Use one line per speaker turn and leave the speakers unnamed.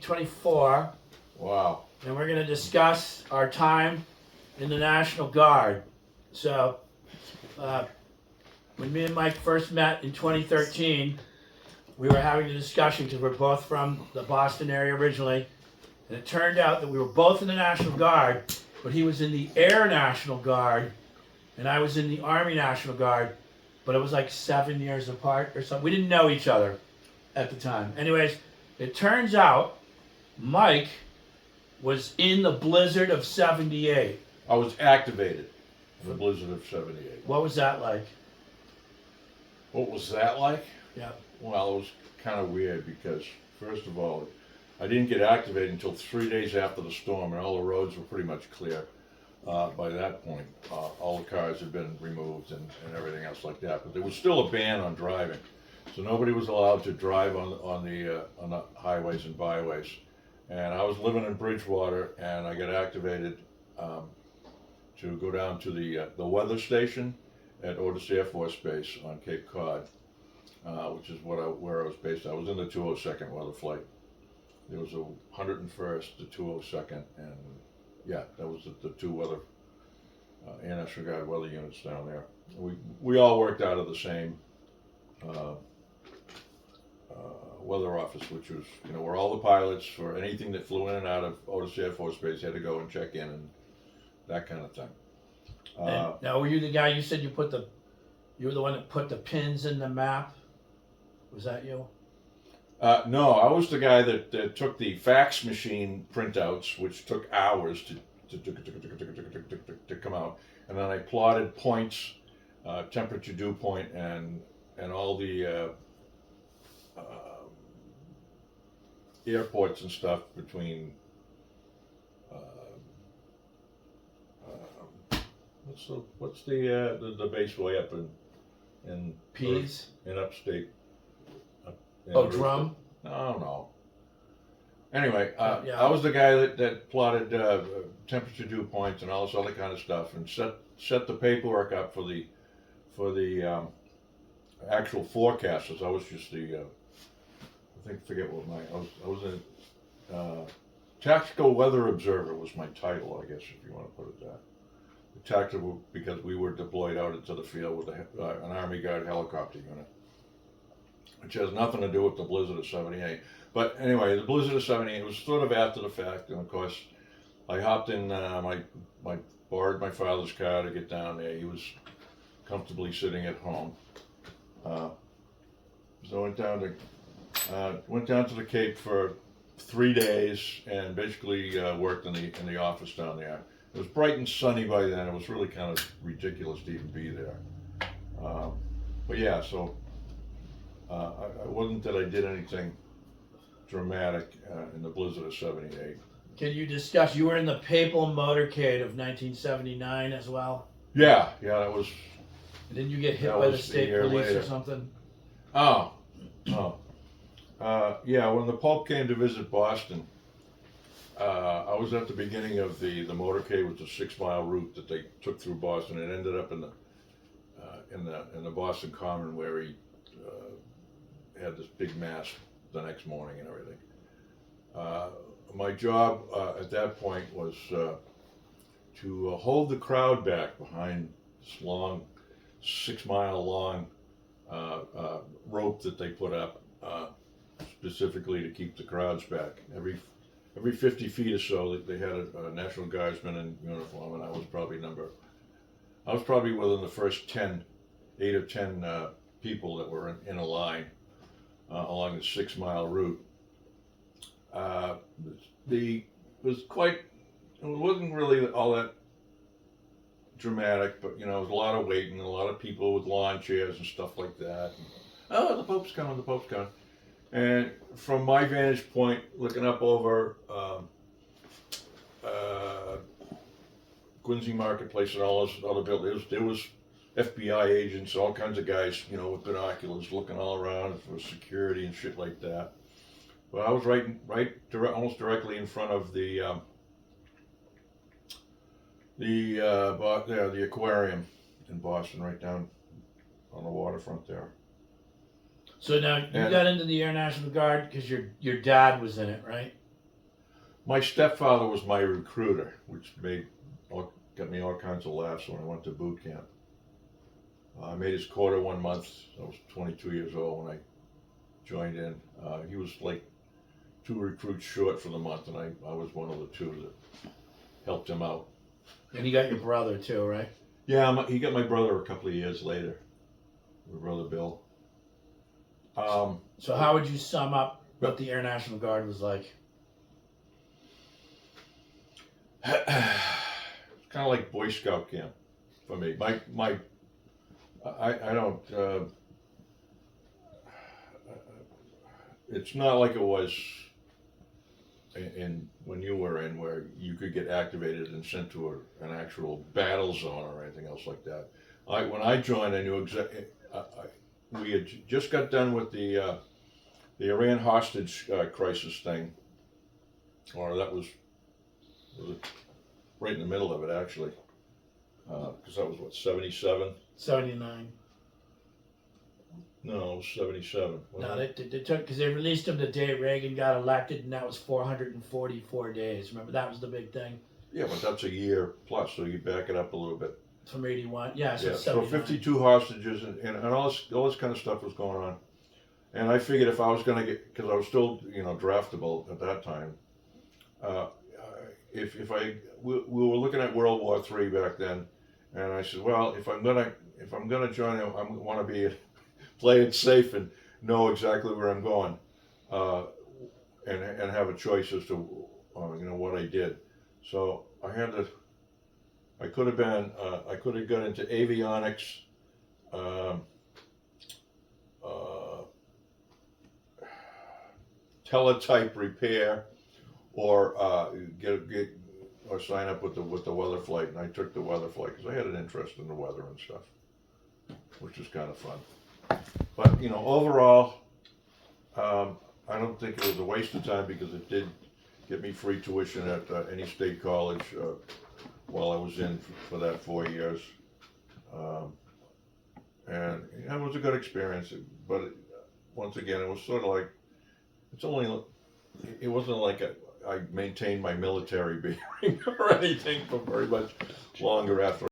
24,
Wow.
and we're going to discuss our time in the National Guard. So, when me and Mike first met in 2013, we were having a discussion because we're both from the Boston area originally, and it turned out that we were both in the National Guard, but he was in the Air National Guard, and I was in the Army National Guard, but it was like 7 years apart or something. We didn't know each other at the time. Anyways, it turns out Mike was in the blizzard of 78.
I was activated in the blizzard of 78.
What was that like?
What was that like?
Yeah.
Well, it was kind of weird because, first of all, I didn't get activated until 3 days after the storm, and all the roads were pretty much clear by that point. All the cars had been removed and everything else like that. But there was still a ban on driving, so nobody was allowed to drive on the highways and byways. And I was living in Bridgewater, and I got activated to go down to the weather station at Otis Air Force Base on Cape Cod, which is where I was based. I was in the 202nd weather flight. There was a 101st, the 202nd, and yeah, that was the two weather Air National Guard weather units down there. We all worked out of the same weather office, which was, where all the pilots for anything that flew in and out of Otis Air Force Base had to go and check in and that kind of thing.
And now, were you the guy? You said you were the one that put the pins in the map. Was that you?
No, I was the guy that took the fax machine printouts, which took hours to come out, and then I plotted points, temperature dew point, and all the airports and stuff between. What's the base way up in
Pease?
In upstate?
Drum?
No. Anyway,
Yeah.
I was the guy that plotted temperature dew points and all this other kind of stuff, and set the paperwork up for the actual forecasters. I was just forget what I was a tactical weather observer was my title, I guess, if you want to put it that. Tactical because we were deployed out into the field with an Army Guard helicopter unit, which has nothing to do with the blizzard of 78. But anyway, the blizzard of 78 was sort of after the fact, and of course, I hopped in borrowed my father's car to get down there. He was comfortably sitting at home, so I went down to the Cape for 3 days and basically worked in the office down there. It was bright and sunny by then. It was really kind of ridiculous to even be there. But yeah, so it wasn't that I did anything dramatic in the blizzard of 78.
Can you discuss? You were in the Papal Motorcade of 1979 as well.
Yeah, that was.
Didn't you get hit by the state police or something?
Oh. Yeah, when the Pope came to visit Boston, I was at the beginning of the motorcade, which was a 6-mile route that they took through Boston, and ended up in the Boston Common, where he had this big mass the next morning and everything. My job at that point was to hold the crowd back behind this long 6-mile long rope that they put up specifically to keep the crowds back. Every 50 feet or so, they had a National Guardsman in uniform, and I was probably within the first 8 or 10 people that were in a line along the 6-mile route. It wasn't really all that dramatic, but it was a lot of waiting, a lot of people with lawn chairs and stuff like that. And, the Pope's coming. And from my vantage point, looking up over Quincy Marketplace and all those other buildings, there was FBI agents, all kinds of guys, with binoculars looking all around for security and shit like that. But I was almost directly in front of the aquarium in Boston, right down on the waterfront there.
So now you got into the Air National Guard because your dad was in it, right?
My stepfather was my recruiter, which got me all kinds of laughs when I went to boot camp. I made his quota 1 month. I was 22 years old when I joined in. He was like 2 recruits short for the month, and I was one of the 2 that helped him out.
And you got your brother too, right?
Yeah, he got my brother a couple of years later. My brother Bill.
So how would you sum up what the Air National Guard was like?
It's kind of like Boy Scout camp for me. I don't. It's not like it was in when you were in, where you could get activated and sent to an actual battle zone or anything else like that. When I joined, I knew exactly. We had just got done with the Iran hostage crisis thing, or that was it right in the middle of it actually, because that was what, 77?
79.
No, it was 77.
No, they took, because they released him the day Reagan got elected, and that was 444 days. Remember, that was the big thing
Yeah, but that's a year plus, so you back it up a little bit.
from 81. Yeah, so
Yeah, so
79.
52 hostages and all this kind of stuff was going on. And I figured if I was going to get, because I was still, draftable at that time, we were looking at World War III back then, and I said, well, if I'm gonna join, I want to be play it safe and know exactly where I'm going, and have a choice as to what I did. So I could have got into avionics, teletype repair, or or sign up with the weather flight, and I took the weather flight because I had an interest in the weather and stuff, which is kind of fun. But overall, I don't think it was a waste of time because it did get me free tuition at any state college while I was in for that 4 years, and it was a good experience. But once again, it was sort of like it wasn't like I maintained my military bearing or anything for very much longer after